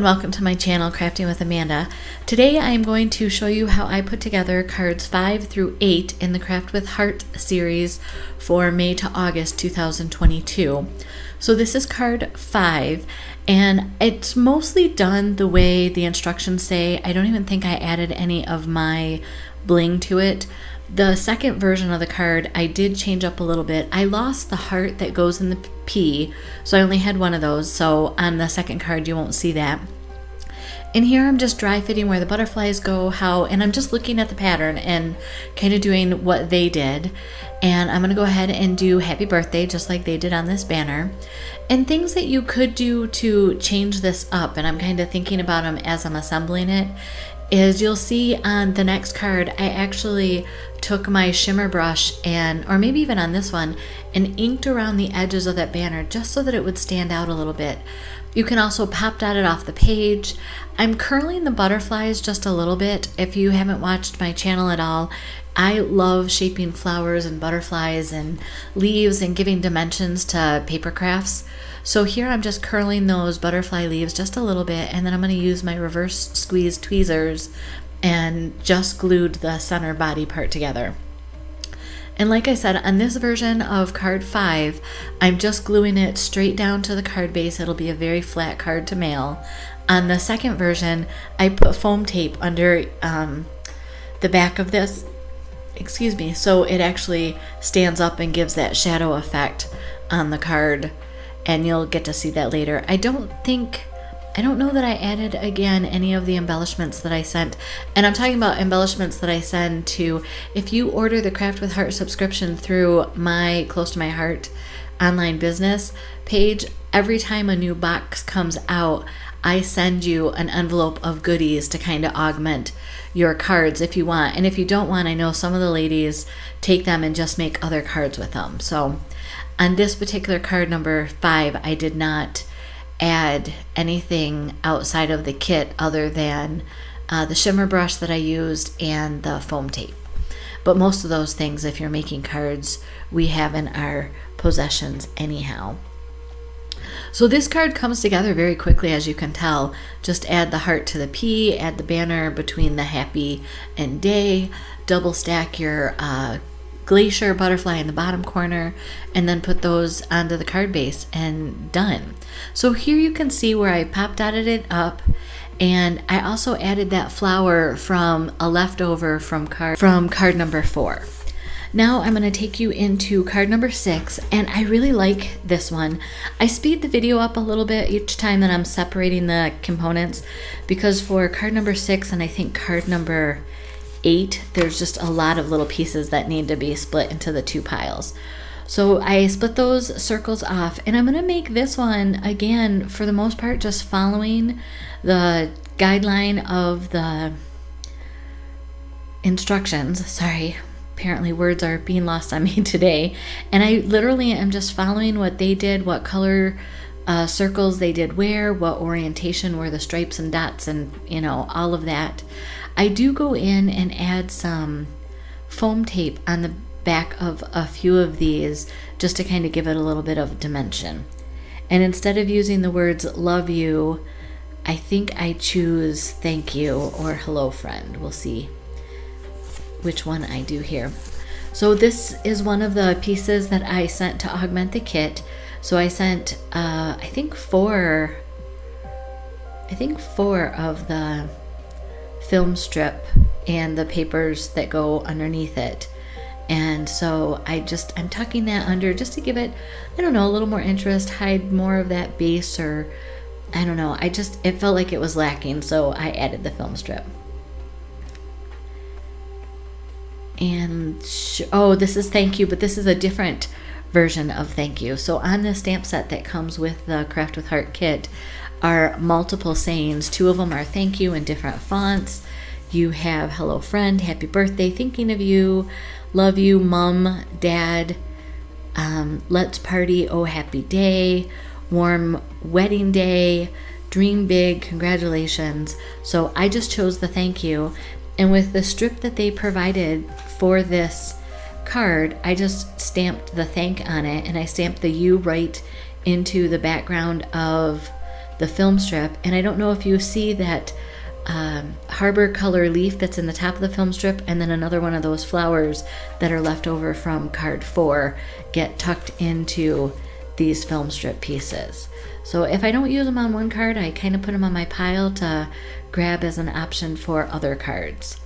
welcome to my channel, Crafting with Amanda. Today I am going to show you how I put together cards 5 through 8 in the Craft with Heart series for May to August 2022. So this is card 5, and it's mostly done the way the instructions say. I don't even think I added any of my bling to it. The second version of the card I did change up a little bit. I lost the heart that goes in the P, so I only had one of those, so on the second card you won't see that. And here I'm just dry fitting where the butterflies go, and I'm just looking at the pattern and kind of doing what they did. And I'm going to go ahead and do happy birthday just like they did on this banner. And things that you could do to change this up, and I'm kind of thinking about them as I'm assembling it, is you'll see on the next card I actually took my shimmer brush or maybe even on this one, and inked around the edges of that banner just so that it would stand out a little bit. You can also pop dot it off the page. I'm curling the butterflies just a little bit. If you haven't watched my channel at all, I love shaping flowers and butterflies and leaves and giving dimensions to paper crafts. So here I'm just curling those butterfly leaves just a little bit, and then I'm going to use my reverse squeeze tweezers and just glued the center body part together. And like I said, on this version of card 5, I'm just gluing it straight down to the card base. It'll be a very flat card to mail. On the second version, I put foam tape under the back of this, so it actually stands up and gives that shadow effect on the card, and you'll get to see that later. I don't know that I added again any of the embellishments that I sent. And I'm talking about embellishments that I send to, if you order the Craft with Heart subscription through my Close to My Heart online business page, every time a new box comes out, I send you an envelope of goodies to kind of augment your cards if you want. And if you don't want, I know some of the ladies take them and just make other cards with them. So on this particular card number 5, I did not add anything outside of the kit other than the shimmer brush that I used and the foam tape. But most of those things, if you're making cards, we have in our possessions anyhow. So this card comes together very quickly, as you can tell. Just add the heart to the P, add the banner between the happy and day, double stack your glacier butterfly in the bottom corner, and then put those onto the card base, and done. So here you can see where I pop dotted it up, and I also added that flower from a leftover from card number 4. Now I'm going to take you into card number 6, and I really like this one. I speed the video up a little bit each time that I'm separating the components, because for card number 6 and I think card number 8, there's just a lot of little pieces that need to be split into the 2 piles. So I split those circles off, and I'm going to make this one, again, for the most part, just following the guideline of the instructions. Sorry, apparently words are being lost on me today. And I literally am just following what they did, what color circles they did where, what orientation were the stripes and dots, and all of that. I do go in and add some foam tape on the back of a few of these just to kind of give it a little bit of dimension. And instead of using the words love you, I think I choose thank you or hello friend. We'll see which one I do here. So this is one of the pieces that I sent to augment the kit. So I sent I think four of the film strip and the papers that go underneath it. And so I'm tucking that under just to give it, I don't know, a little more interest, hide more of that base, or I don't know. It felt like it was lacking, so I added the film strip. And oh, this is thank you, but this is a different version of thank you. So on the stamp set that comes with the Craft with Heart kit are multiple sayings. 2 of them are thank you in different fonts. You have hello friend, happy birthday, thinking of you, love you, mom, dad, let's party, oh happy day, warm wedding day, dream big, congratulations. So I just chose the thank you, and with the strip that they provided for this card, I just stamped the thank on it, and I stamped the U right into the background of the film strip. And I don't know if you see that harbor color leaf that's in the top of the film strip, and then another one of those flowers that are left over from card 4 get tucked into these film strip pieces. So if I don't use them on one card, I kind of put them on my pile to grab as an option for other cards.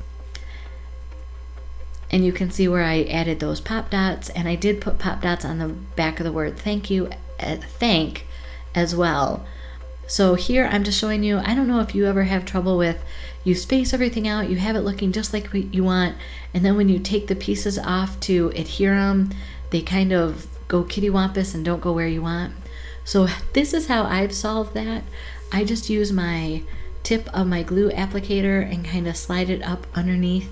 And you can see where I added those pop dots, and I did put pop dots on the back of the word thank you, thank as well. So here I'm just showing you, I don't know if you ever have trouble with, you space everything out, you have it looking just like what you want, and then when you take the pieces off to adhere them, they kind of go kittywampus and don't go where you want. So this is how I've solved that. I just use my tip of my glue applicator and kind of slide it up underneath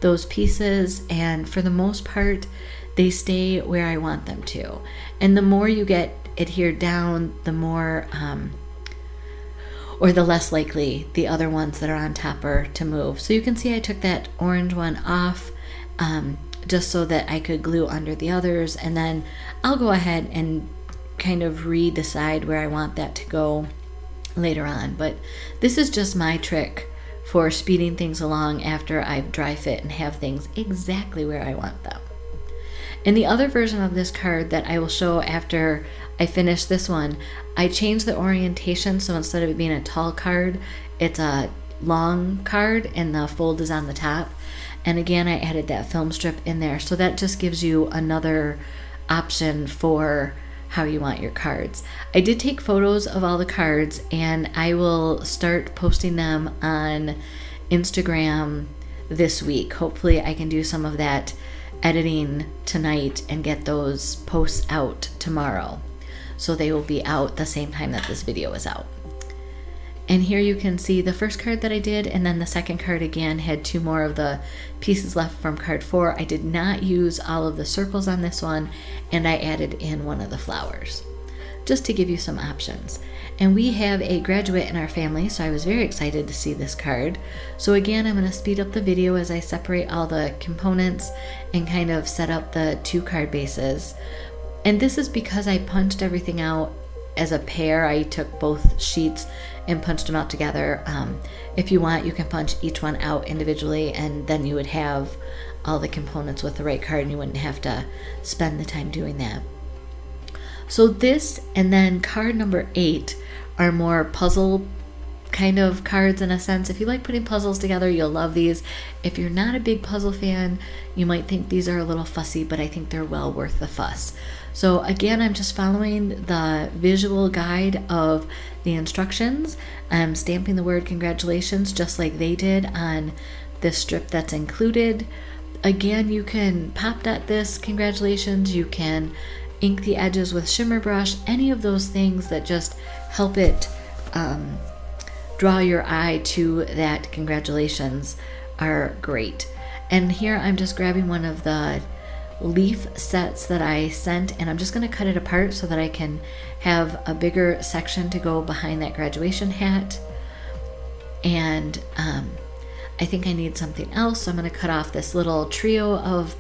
those pieces, and for the most part they stay where I want them to. And the more you get adhered down, the more or the less likely the other ones that are on top are to move. So you can see I took that orange one off just so that I could glue under the others, and then I'll go ahead and kind of redecide where I want that to go later on. But this is just my trick for speeding things along after I've dry fit and have things exactly where I want them. In the other version of this card that I will show after I finish this one, I changed the orientation, so instead of it being a tall card, it's a long card and the fold is on the top. And again, I added that film strip in there, so that just gives you another option for how you want your cards. I did take photos of all the cards, and I will start posting them on Instagram this week. Hopefully I can do some of that editing tonight and get those posts out tomorrow, so they will be out the same time that this video is out. And here you can see the first card that I did, and then the second card again had 2 more of the pieces left from card 4. I did not use all of the circles on this one, and I added in one of the flowers, just to give you some options. And we have a graduate in our family, so I was very excited to see this card. So again, I'm going to speed up the video as I separate all the components and kind of set up the 2 card bases. And this is because I punched everything out as a pair. I took both sheets and punched them out together. If you want, you can punch each one out individually, and then you would have all the components with the right card and you wouldn't have to spend the time doing that. So this and then card number 8 are more puzzle kind of cards in a sense. If you like putting puzzles together, you'll love these. If you're not a big puzzle fan, you might think these are a little fussy, but I think they're well worth the fuss. So again, I'm just following the visual guide of the instructions. I'm stamping the word congratulations just like they did on this strip that's included. Again, you can pop dot this congratulations, you can ink the edges with shimmer brush, any of those things that just help it draw your eye to that congratulations are great. And here I'm just grabbing one of the leaf sets that I sent, and I'm just going to cut it apart so that I can have a bigger section to go behind that graduation hat. And I think I need something else, so I'm going to cut off this little trio of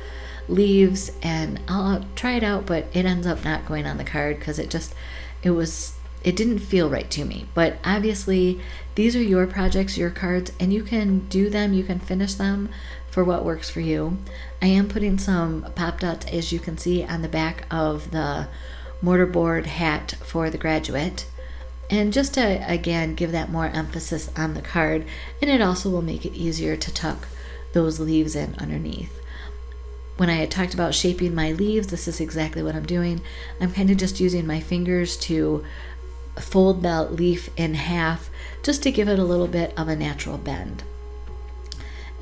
leaves, and I'll try it out, but it ends up not going on the card because it didn't feel right to me. But obviously these are your projects, your cards, and you can do them, you can finish them for what works for you. I am putting some pop dots, as you can see, on the back of the mortarboard hat for the graduate, and just to again give that more emphasis on the card, and it also will make it easier to tuck those leaves in underneath. When I had talked about shaping my leaves, this is exactly what I'm doing. I'm kind of just using my fingers to fold the leaf in half just to give it a little bit of a natural bend.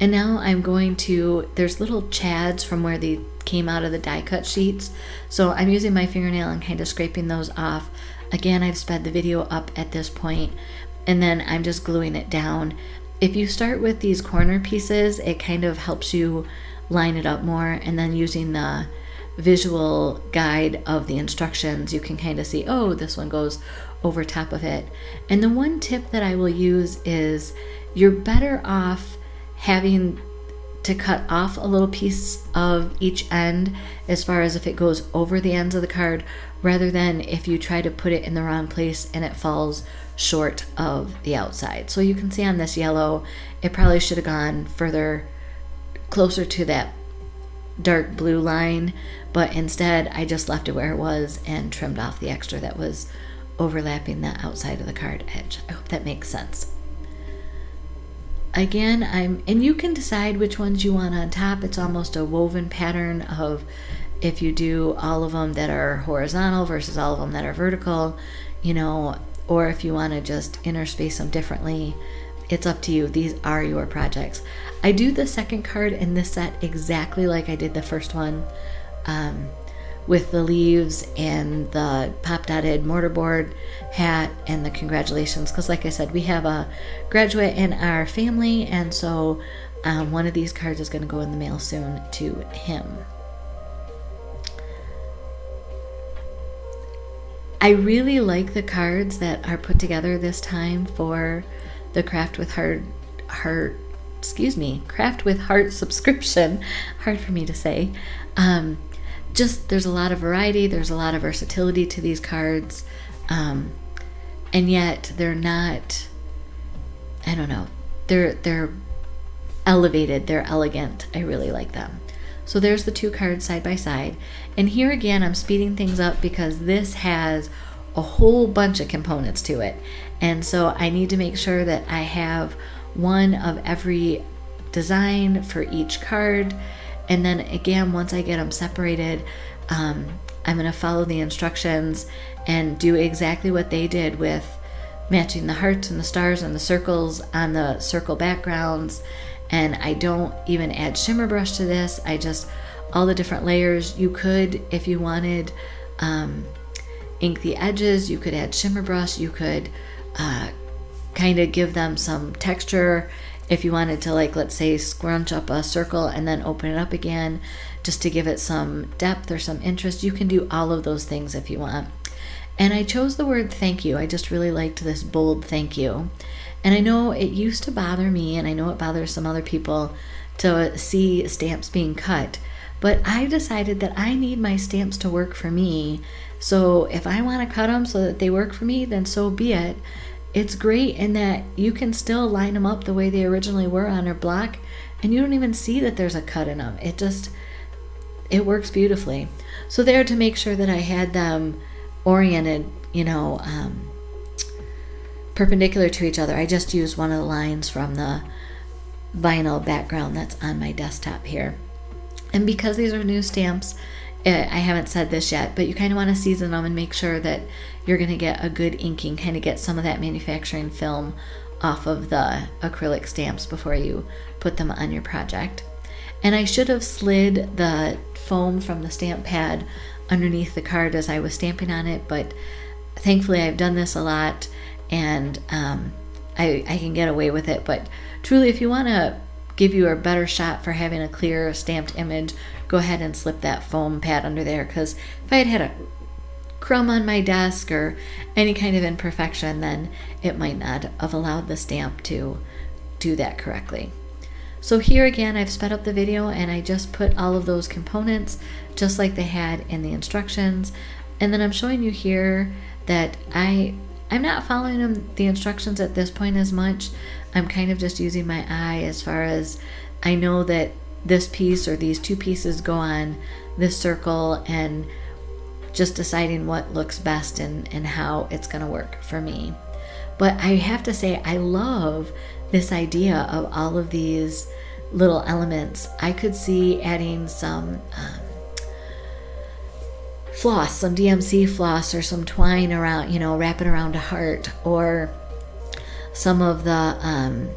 And now I'm going to, there's little chads from where they came out of the die cut sheets, so I'm using my fingernail and kind of scraping those off. Again, I've sped the video up at this point, and then I'm just gluing it down. If you start with these corner pieces, it kind of helps you line it up more, and then using the visual guide of the instructions, you can kind of see, oh, this one goes over top of it. And the one tip that I will use is you're better off having to cut off a little piece of each end as far as if it goes over the ends of the card, rather than if you try to put it in the wrong place and it falls short of the outside. So you can see on this yellow, it probably should have gone further, closer to that dark blue line, but instead I just left it where it was and trimmed off the extra that was overlapping the outside of the card edge. I hope that makes sense. Again, and you can decide which ones you want on top. It's almost a woven pattern of if you do all of them that are horizontal versus all of them that are vertical, you know, or if you want to just interspace them differently. It's up to you. These are your projects. I do the second card in this set exactly like I did the first one, with the leaves and the pop dotted mortarboard hat and the congratulations, because like I said, we have a graduate in our family, and so one of these cards is going to go in the mail soon to him. I really like the cards that are put together this time for the Craft with Heart subscription. Hard for me to say. Just there's a lot of variety, there's a lot of versatility to these cards, and yet they're not, I don't know, they're elevated, they're elegant. I really like them. So there's the two cards side by side, and here again I'm speeding things up because this has a whole bunch of components to it, and so I need to make sure that I have one of every design for each card. And then again, once I get them separated, I'm going to follow the instructions and do exactly what they did with matching the hearts and the stars and the circles on the circle backgrounds. And I don't even add shimmer brush to this. I just, all the different layers. You could, if you wanted, ink the edges, you could add shimmer brush, you could kind of give them some texture. If you wanted to, like, let's say, scrunch up a circle and then open it up again just to give it some depth or some interest, you can do all of those things if you want. And I chose the word thank you. I just really liked this bold thank you. And I know it used to bother me, and I know it bothers some other people to see stamps being cut, but I decided that I need my stamps to work for me. So if I want to cut them so that they work for me, then so be it. It's great in that you can still line them up the way they originally were on your block, and you don't even see that there's a cut in them. It works beautifully. So there, to make sure that I had them oriented, you know, perpendicular to each other, I just used one of the lines from the vinyl background that's on my desktop here. And because these are new stamps, I haven't said this yet, but you kind of want to season them and make sure that you're going to get a good inking, kind of get some of that manufacturing film off of the acrylic stamps before you put them on your project. And I should have slid the foam from the stamp pad underneath the card as I was stamping on it, but thankfully I've done this a lot, and I can get away with it. But truly, if you want to give you a better shot for having a clear stamped image, go ahead and slip that foam pad under there, because if I had had a crumb on my desk or any kind of imperfection, then it might not have allowed the stamp to do that correctly. So here again, I've sped up the video and I just put all of those components just like they had in the instructions. And then I'm showing you here that I'm not following the instructions at this point as much. I'm kind of just using my eye as far as I know that this piece or these two pieces go on this circle, and just deciding what looks best and how it's going to work for me. But I have to say, I love this idea of all of these little elements. I could see adding some floss, some DMC floss or some twine around, you know, wrap it around a heart, or some of the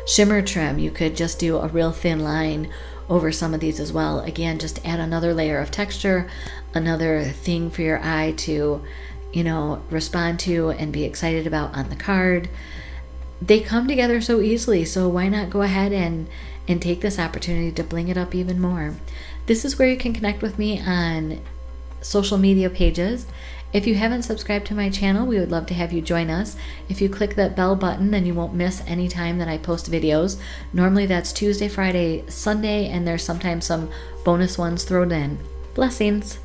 shimmer trim. You could just do a real thin line over some of these as well. Again, just add another layer of texture, another thing for your eye to, you know, respond to and be excited about on the card. They come together so easily, so why not go ahead and take this opportunity to bling it up even more. This is where you can connect with me on social media pages, If you haven't subscribed to my channel, we would love to have you join us. If you click that bell button, then you won't miss any time that I post videos. Normally that's Tuesday, Friday, Sunday, and there's sometimes some bonus ones thrown in. Blessings!